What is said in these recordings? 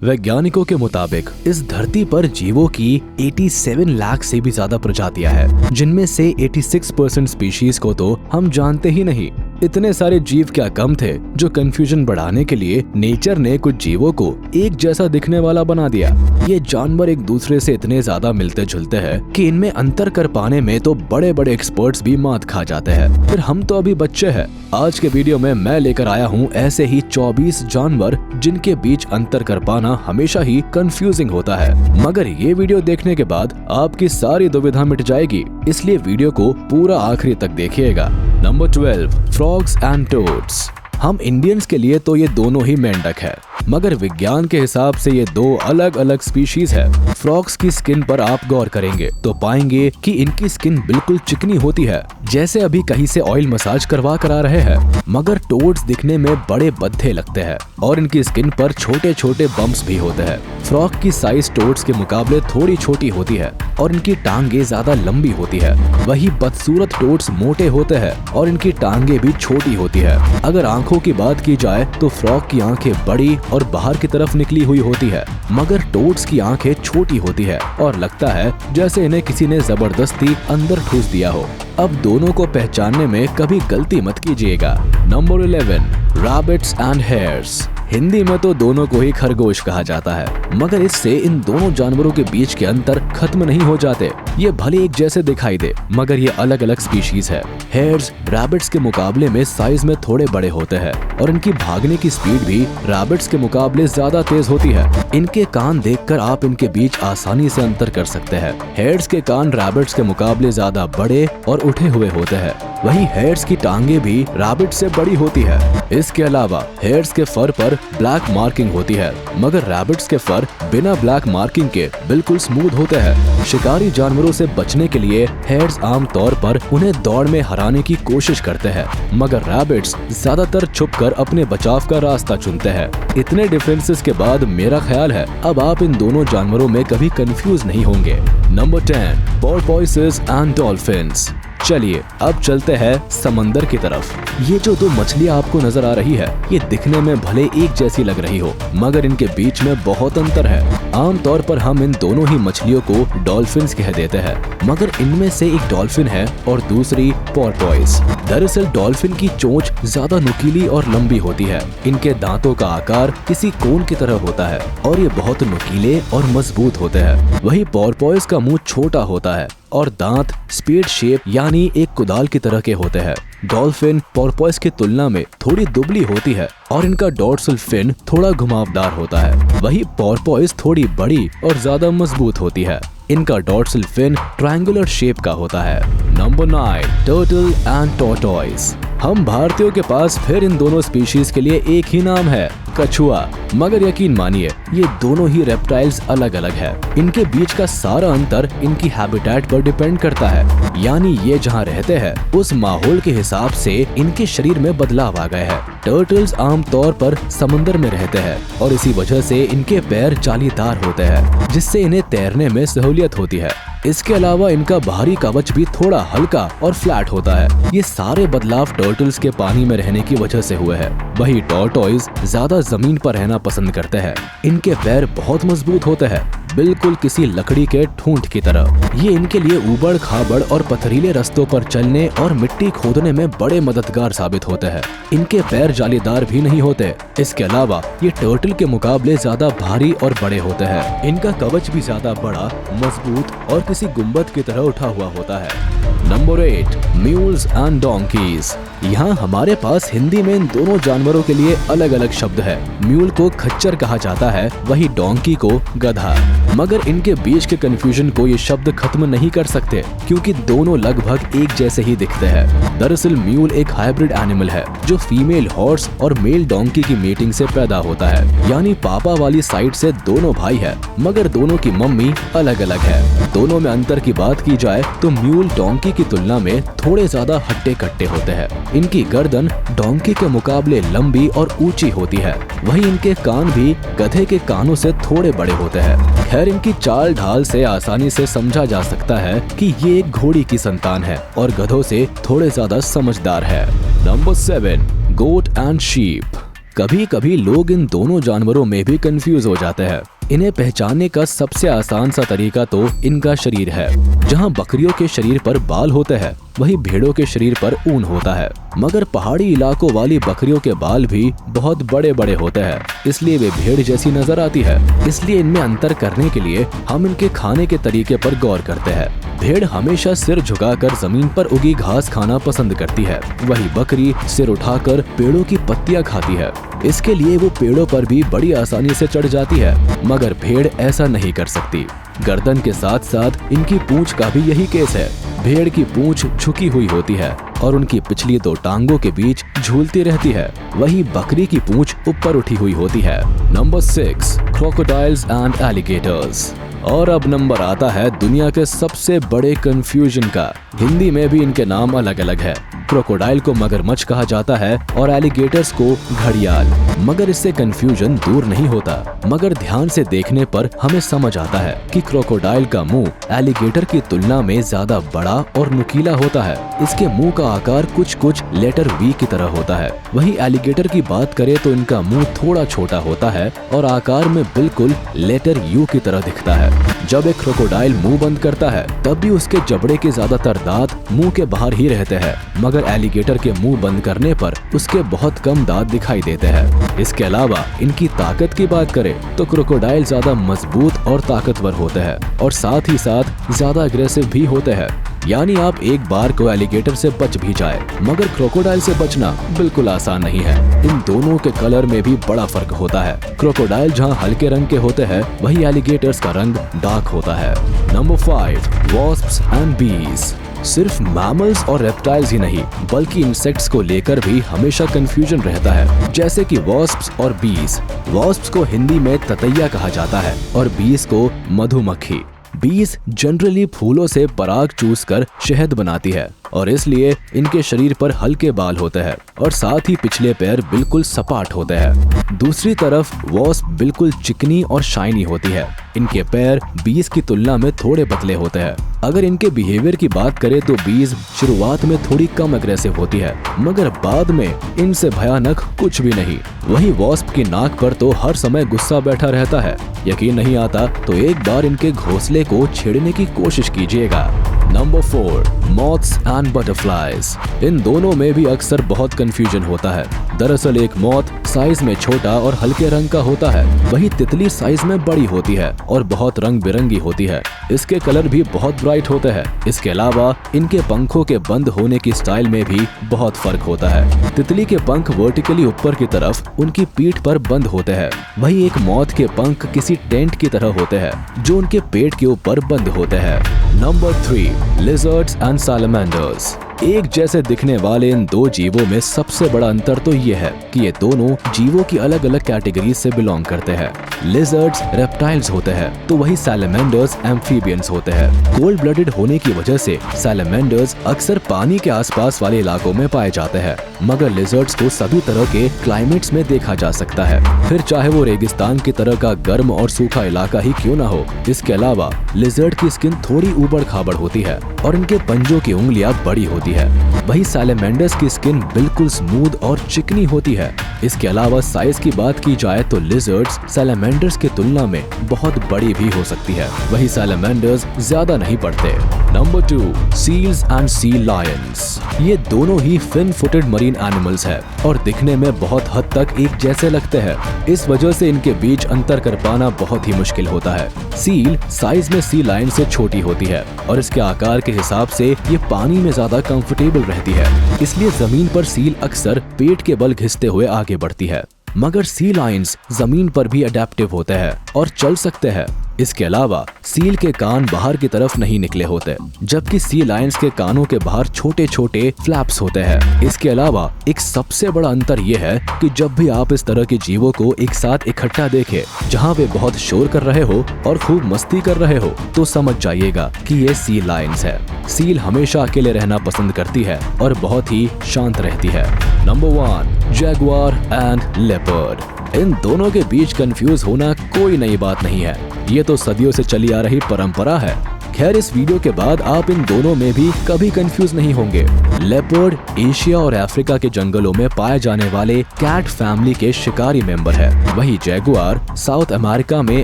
वैज्ञानिकों के मुताबिक इस धरती पर जीवों की 87 लाख से भी ज्यादा प्रजातियां हैं, जिनमें से 86% स्पीशीज को तो हम जानते ही नहीं। इतने सारे जीव क्या कम थे जो कंफ्यूजन बढ़ाने के लिए नेचर ने कुछ जीवों को एक जैसा दिखने वाला बना दिया। ये जानवर एक दूसरे से इतने ज्यादा मिलते जुलते हैं कि इनमें अंतर कर पाने में तो बड़े बड़े एक्सपर्ट्स भी मात खा जाते हैं। फिर हम तो अभी बच्चे हैं। आज के वीडियो में मैं लेकर आया हूँ ऐसे ही 24 जानवर जिनके बीच अंतर कर पाना हमेशा ही कंफ्यूजिंग होता है, मगर ये वीडियो देखने के बाद आपकी सारी दुविधा मिट जाएगी, इसलिए वीडियो को पूरा आखिरी तक देखिएगा। Number 12, frogs and toads. हम इंडियंस के लिए तो ये दोनों ही मेंढक है, मगर विज्ञान के हिसाब से ये दो अलग अलग स्पीशीज है। फ्रॉग्स की स्किन पर आप गौर करेंगे तो पाएंगे कि इनकी स्किन बिल्कुल चिकनी होती है, जैसे अभी कहीं से ऑयल मसाज करवा कर आ रहे हैं। मगर टोड्स दिखने में बड़े बद्धे लगते हैं और इनकी स्किन पर छोटे छोटे बम्प्स भी होते हैं। फ्रॉग की साइज टोड्स के मुकाबले थोड़ी छोटी होती है और इनकी टांगे ज्यादा लंबी होती है। वही बदसूरत टोड्स मोटे होते हैं और इनकी टांगे भी छोटी होती है। अगर आंखों की बात की जाए तो फ्रॉग की आंखें बड़ी और बाहर की तरफ निकली हुई होती है, मगर टोड्स की आंखें छोटी होती है और लगता है जैसे इन्हें किसी ने जबरदस्ती अंदर ठूस दिया हो। अब दोनों को पहचानने में कभी गलती मत कीजिएगा। Number 11, rabbits and hairs. Hindi में तो दोनों को ही खरगोश कहा जाता है, मगर इससे इन दोनों जानवरों के बीच के अंतर खत्म नहीं हो जाते। ये भले एक जैसे दिखाई दे, मगर ये अलग अलग स्पीशीज है। हेयर्स रैबिट्स के मुकाबले में साइज में थोड़े बड़े होते हैं और इनकी भागने की स्पीड भी रैबिट्स के मुकाबले ज्यादा तेज होती है। इनके कान देखकर आप इनके बीच आसानी से अंतर कर सकते हैं। हेयर्स के कान रैबिट्स के मुकाबले ज्यादा बड़े और उठे हुए होते हैं। वहीं हेयर्स की टांगे भी रैबिट से बड़ी होती है। इसके अलावा हेयर्स के फर पर ब्लैक मार्किंग होती है, मगर रैबिट्स के फर बिना ब्लैक मार्किंग के बिल्कुल स्मूथ होते हैं। शिकारी जानवरों से बचने के लिए हेयर्स आमतौर पर उन्हें दौड़ में हराने की कोशिश करते हैं, मगर रैबिट्स ज्यादातर छुपकर अपने बचाव का रास्ता चुनते हैं। इतने डिफरेंसेस के बाद मेरा ख्याल है अब आप इन दोनों जानवरों में कभी कंफ्यूज नहीं होंगे। Number 10, porpoises and dolphins. चलिए अब चलते हैं समंदर की तरफ। ये जो दो मछलियाँ आपको नजर आ रही है, ये दिखने में भले एक जैसी लग रही हो, मगर इनके बीच में बहुत अंतर है। आमतौर पर हम इन दोनों ही मछलियों को डॉल्फिन्स कह देते हैं, मगर इनमें से एक डॉल्फिन है और दूसरी पोर्पोइस। दरअसल डॉल्फिन की चोंच ज्यादा नुकीली और लंबी होती है। इनके दांतों का आकार किसी कोन की तरह होता है और ये बहुत नुकीले और मजबूत होते हैं। वहीं पोर्पोइस का मुंह छोटा होता है और दांत स्पेड शेप यानी एक कुदाल की तरह के होते हैं। डॉल्फिन पोर्पोइस की तुलना में थोड़ी दुबली होती है और इनका डॉर्सल फिन थोड़ा घुमावदार होता है। वही पोर्पोइस थोड़ी बड़ी और ज्यादा मजबूत होती है। इनका डॉर्सल फिन ट्रायंगुलर शेप का होता है। Number 9, turtle and tortoise. हम भारतीयों के पास फिर इन दोनों स्पीशीज के लिए एक ही नाम है, कछुआ। मगर यकीन मानिए ये दोनों ही रेप्टाइल्स अलग अलग है। इनके बीच का सारा अंतर इनकी हैबिटेट पर डिपेंड करता है, यानी ये जहाँ रहते हैं उस माहौल के हिसाब से इनके शरीर में बदलाव आ गए हैं। टर्टल्स आमतौर पर समंदर में रहते हैं और इसी वजह से इनके पैर जालीदार होते हैं, जिससे इन्हें तैरने में सहूलियत होती है। इसके अलावा इनका बाहरी कवच भी थोड़ा हल्का और फ्लैट होता है। ये सारे बदलाव टर्टल्स के पानी में रहने की वजह से हुए हैं। वही टॉर्टॉइस ज्यादा जमीन पर रहना पसंद करते हैं। इनके पैर बहुत मजबूत होते हैं, बिल्कुल किसी लकड़ी के ठूंठ की तरह। ये इनके लिए ऊबड़ खाबड़ और पथरीले रास्तों पर चलने और मिट्टी खोदने में बड़े मददगार साबित होते हैं। इनके पैर जालीदार भी नहीं होते। इसके अलावा ये टर्टल के मुकाबले ज्यादा भारी और बड़े होते हैं। इनका कवच भी ज्यादा बड़ा, मजबूत और किसी गुंबद की तरह उठा हुआ होता है। Number 8, mules and donkey's. यहाँ हमारे पास हिंदी में इन दोनों जानवरों के लिए अलग अलग शब्द है। म्यूल को खच्चर कहा जाता है, वही डोंकी को गधा। मगर इनके बीच के कंफ्यूजन को ये शब्द खत्म नहीं कर सकते, क्योंकि दोनों लगभग एक जैसे ही दिखते हैं। दरअसल म्यूल एक हाइब्रिड एनिमल है जो फीमेल हॉर्स और मेल डोंकी की मीटिंग से पैदा होता है, यानी पापा वाली साइड से दोनों भाई है, मगर दोनों की मम्मी अलग अलग है। दोनों में अंतर की बात की जाए तो म्यूल डोंकी की तुलना में थोड़े ज्यादा हट्टे कट्टे होते हैं। इनकी गर्दन डोंकी के मुकाबले लंबी और ऊंची होती है। वहीं इनके कान भी गधे के कानों से थोड़े बड़े होते हैं। खैर इनकी चाल ढाल से आसानी से समझा जा सकता है कि ये एक घोड़ी की संतान है और गधों से थोड़े ज्यादा समझदार है। Number 7, goat and sheep. कभी कभी लोग इन दोनों जानवरों में भी कंफ्यूज हो जाते हैं। इन्हें पहचानने का सबसे आसान सा तरीका तो इनका शरीर है। जहां बकरियों के शरीर पर बाल होते हैं, वहीं भेड़ों के शरीर पर ऊन होता है। मगर पहाड़ी इलाकों वाली बकरियों के बाल भी बहुत बड़े बड़े होते हैं, इसलिए वे भेड़ जैसी नजर आती है। इसलिए इनमें अंतर करने के लिए हम इनके खाने के तरीके पर गौर करते हैं। भेड़ हमेशा सिर झुकाकर जमीन पर उगी घास खाना पसंद करती है, वही बकरी सिर उठाकर पेड़ों की पत्तियां खाती है। इसके लिए वो पेड़ों पर भी बड़ी आसानी से चढ़ जाती है, मगर भेड़ ऐसा नहीं कर सकती। गर्दन के साथ साथ इनकी पूंछ का भी यही केस है। भेड़ की पूंछ झुकी हुई होती है और उनकी पिछली दो टांगों के बीच झूलती रहती है, वही बकरी की पूंछ ऊपर उठी हुई होती है। Number 6, crocodiles and alligators. और अब नंबर आता है दुनिया के सबसे बड़े कंफ्यूजन का। हिंदी में भी इनके नाम अलग अलग है। क्रोकोडाइल को मगरमच्छ कहा जाता है और एलिगेटर्स को घड़ियाल। मगर इससे कंफ्यूजन दूर नहीं होता। मगर ध्यान से देखने पर हमें समझ आता है कि क्रोकोडाइल का मुंह एलिगेटर की तुलना में ज्यादा बड़ा और नुकीला होता है। इसके मुंह का आकार कुछ लेटर वी की तरह होता है। वहीं एलिगेटर की बात करें तो इनका मुंह थोड़ा छोटा होता है और आकार में बिल्कुल लेटर यू की तरह दिखता है। जब एक क्रोकोडाइल मुंह बंद करता है तब भी उसके जबड़े के ज्यादातर दांत मुंह के बाहर ही रहते हैं, मगर एलिगेटर के मुंह बंद करने पर उसके बहुत कम दांत दिखाई देते हैं। इसके अलावा इनकी ताकत की बात करें तो क्रोकोडाइल ज्यादा मजबूत और ताकतवर होते हैं और साथ ही साथ ज्यादा अग्रेसिव भी होते हैं। यानी आप एक बार को एलिगेटर से बच भी जाए, मगर क्रोकोडाइल से बचना बिल्कुल आसान नहीं है। इन दोनों के कलर में भी बड़ा फर्क होता है। क्रोकोडाइल जहां हल्के रंग के होते हैं, वही एलिगेटर्स का रंग डार्क होता है। नंबर 5, वॉस्प्स एंड बीज। सिर्फ मैमल्स और रेप्टाइल्स ही नहीं, बल्कि इंसेक्ट्स को लेकर भी हमेशा कंफ्यूजन रहता है, जैसे कि वॉस्प्स और बीज। वॉस्प्स को हिंदी में ततैया कहा जाता है और बीज को मधुमक्खी। बीज जनरली फूलों से पराग चूसकर शहद बनाती है और इसलिए इनके शरीर पर हल्के बाल होते हैं और साथ ही पिछले पैर बिल्कुल सपाट होते हैं। दूसरी तरफ वॉस्प बिल्कुल चिकनी और शाइनी होती है। इनके पैर बीज की तुलना में थोड़े पतले होते हैं। अगर इनके बिहेवियर की बात करें तो बीज शुरुआत में थोड़ी कम अग्रेसिव होती है, मगर बाद में इनसे भयानक कुछ भी नहीं। वही वॉस्प की नाक पर तो हर समय गुस्सा बैठा रहता है। यकीन नहीं आता तो एक बार इनके घोंसले को छेड़ने की कोशिश कीजिएगा। Number 4, moths and butterflies. इन दोनों में भी अक्सर बहुत कंफ्यूजन होता है। दरअसल एक मॉथ साइज में छोटा और हल्के रंग का होता है, वही तितली साइज में बड़ी होती है और बहुत रंग बिरंगी होती है। इसके कलर भी बहुत ब्राइट होते हैं। इसके अलावा इनके पंखों के बंद होने की स्टाइल में भी बहुत फर्क होता है। तितली के पंख वर्टिकली ऊपर की तरफ उनकी पीठ पर बंद होते हैं, वही एक मॉथ के पंख किसी टेंट की तरह होते हैं जो उनके पेट के ऊपर बंद होते हैं। Number 3, lizards and salamanders. एक जैसे दिखने वाले इन दो जीवों में सबसे बड़ा अंतर तो ये है कि ये दोनों जीवों की अलग अलग कैटेगरीज से बिलोंग करते हैं। लिजर्ड्स रेप्टाइल्स होते हैं तो वही सैलमेंडर्स एम्फीबियंस होते हैं। कोल्ड ब्लडेड होने की वजह से सैलमेंडर्स अक्सर पानी के आसपास वाले इलाकों में पाए जाते हैं, मगर लिजर्ड्स को सभी तरह के क्लाइमेट्स में देखा जा सकता है, फिर चाहे वो रेगिस्तान की तरह का गर्म और सूखा इलाका ही क्यों ना हो। इसके अलावा लिजर्ड की स्किन थोड़ी ऊबड़ खाबड़ होती है और इनके पंजों की उंगलियां बड़ी होती है। वही सैलमेंडर्स की स्किन बिल्कुल स्मूथ और चिकनी होती है। इसके अलावा साइज की बात की जाए तो लिजर्ड्स सैलमेंडर्स की तुलना में बहुत बड़ी भी हो सकती है, वही सैलमेंडर्स ज्यादा नहीं पड़ते। Number 2, seals and sea lions. ये दोनों ही फिन फुटेड मरीन एनिमल्स है और दिखने में बहुत हद तक एक जैसे लगते हैं। इस वजह से इनके बीच अंतर कर पाना बहुत ही मुश्किल होता है। सील साइज में सी लायन से छोटी होती है और इसके आकार के हिसाब से ये पानी में ज्यादा कंफर्टेबल रहती है, इसलिए जमीन पर सील अक्सर पेट के बल घिसते हुए आगे बढ़ती है। मगर सी लायंस जमीन पर भी अडेप्टिव होते हैं और चल सकते हैं। इसके अलावा सील के कान बाहर की तरफ नहीं निकले होते, जबकि सी लायंस के कानों के बाहर छोटे छोटे फ्लैप्स होते हैं। इसके अलावा एक सबसे बड़ा अंतर यह है कि जब भी आप इस तरह के जीवों को एक साथ इकट्ठा देखें, जहां वे बहुत शोर कर रहे हो और खूब मस्ती कर रहे हो, तो समझ जाइएगा कि ये सी लायंस है। सील हमेशा अकेले रहना पसंद करती है और बहुत ही शांत रहती है। Number 1, jaguar and leopard. इन दोनों के बीच कंफ्यूज होना कोई नई बात नहीं है। ये तो सदियों से चली आ रही परंपरा है। खैर इस वीडियो के बाद आप इन दोनों में भी कभी कंफ्यूज नहीं होंगे। लेपर्ड एशिया और अफ्रीका के जंगलों में पाए जाने वाले कैट फैमिली के शिकारी मेंबर है। वही जैगुआर साउथ अमेरिका में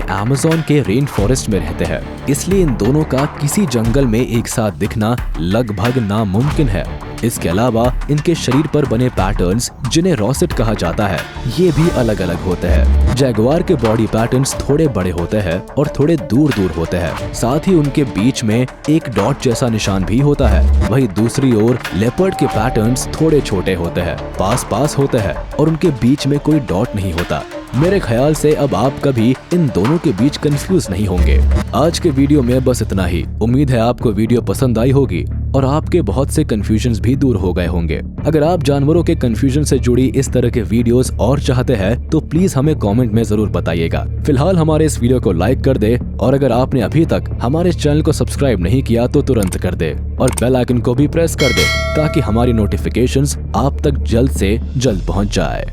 अमेज़न के रेन फॉरेस्ट में रहते हैं, इसलिए इन दोनों का किसी जंगल में एक साथ दिखना लगभग नामुमकिन है। इसके अलावा इनके शरीर पर बने पैटर्न्स, जिन्हें रॉसेट कहा जाता है, ये भी अलग अलग होते हैं। जैगुआर के बॉडी पैटर्न्स थोड़े बड़े होते हैं और थोड़े दूर दूर होते हैं। साथ ही उनके बीच में एक डॉट जैसा निशान भी होता है। वहीं दूसरी ओर लेपर्ड के पैटर्न्स थोड़े छोटे होते हैं, पास पास होते हैं और उनके बीच में कोई डॉट नहीं होता। मेरे ख्याल से अब आप कभी इन दोनों के बीच कंफ्यूज नहीं होंगे। आज के वीडियो में बस इतना ही। उम्मीद है आपको वीडियो पसंद आई होगी और आपके बहुत से कंफ्यूजन्स भी दूर हो गए होंगे। अगर आप जानवरों के कंफ्यूजन से जुड़ी इस तरह के वीडियोस और चाहते हैं तो प्लीज हमें कमेंट में जरूर बताइएगा। फिलहाल हमारे इस वीडियो को लाइक कर दे और अगर आपने अभी तक हमारे इस चैनल को सब्सक्राइब नहीं किया तो तुरंत कर दे और बेल आइकन को भी प्रेस कर दे ताकि हमारी नोटिफिकेशंस आप तक जल्द से जल्द पहुंच जाए।